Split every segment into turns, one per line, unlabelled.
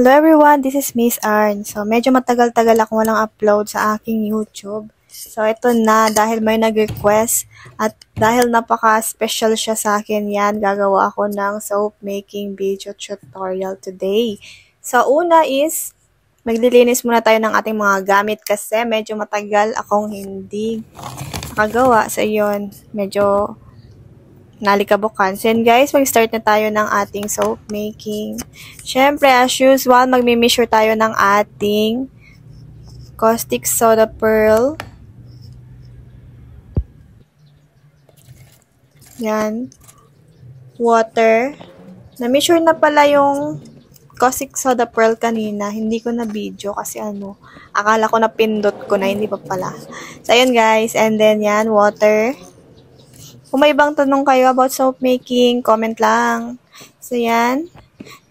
Hello everyone, this is Miss Arn. So, medyo matagal-tagal ako walang upload sa aking YouTube. So, ito na, dahil may nag-request at dahil napaka-special siya sa akin yan, gagawa ako ng soap making video tutorial today. So, una is, maglilinis muna tayo ng ating mga gamit kasi medyo matagal akong hindi nakagawa. So, yun, medyo nalikabukan. So, yun guys, mag-start na tayo ng ating soap making. Siyempre, as usual, magmi-measure tayo ng ating caustic soda pearl. Yan. Water. Na-measure na pala yung caustic soda pearl kanina. Hindi ko na video kasi akala ko na pindot ko na, hindi pa pala. So, yun guys. And then, yan, water. Kung may ibang tanong kayo about soap making, comment lang. So, yan.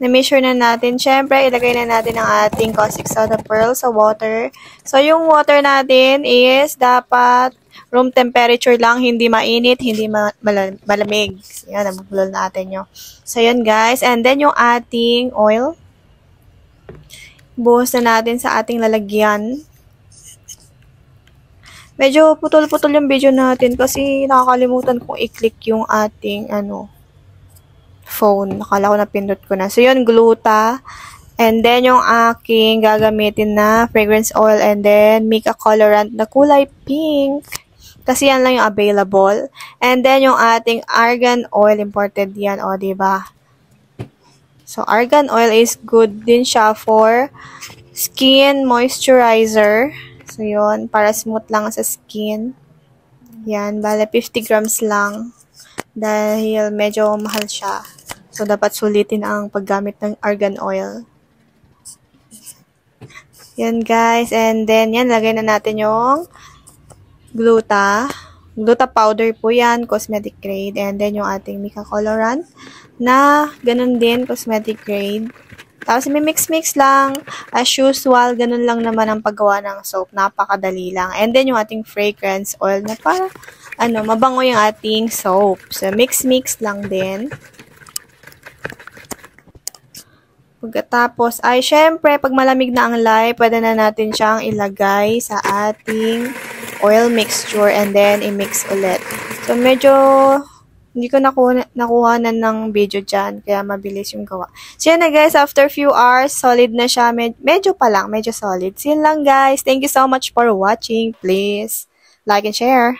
Na-measure na natin. Siyempre, ilagay na natin ang ating caustic soda pearl sa water. So, yung water natin is dapat room temperature lang, hindi mainit, hindi malamig. So, yan, nabubulol natin yun. So, yan guys. And then, yung ating oil. Buhos na natin sa ating lalagyan. Medyo putol-putol yung video natin kasi nakakalimutan kong i-click yung ating phone. Nakala ko napindot ko na. So, yun, gluta. And then, yung aking gagamitin na fragrance oil and then make a colorant na kulay pink. Kasi yan lang yung available. And then, yung ating argan oil, imported yan. O, diba? So, argan oil is good din siya for skin moisturizer. So, yun. Para smooth lang sa skin. Yan. Bale, 50 grams lang. Dahil medyo mahal siya. So, dapat sulitin ang paggamit ng argan oil. Yan, guys. And then, yan. Lagay na natin yung gluta. Gluta powder po yan. Cosmetic grade. And then, yung ating mica colorant na ganun din. Cosmetic grade. Tapos, may mix-mix lang. As usual, ganun lang naman ang paggawa ng soap. Napakadali lang. And then, yung ating fragrance oil na para, mabango yung ating soap. So, mix-mix lang din. Pagkatapos, ay, syempre, pag malamig na ang lye, pwede na natin siyang ilagay sa ating oil mixture and then, i-mix ulit. So, medyo hindi ko nakuhanan ng video dyan, kaya mabilis yung gawa. So, yan na guys, after few hours, solid na siya. Medyo pa lang, medyo solid. So, yun lang guys. Thank you so much for watching. Please, like and share.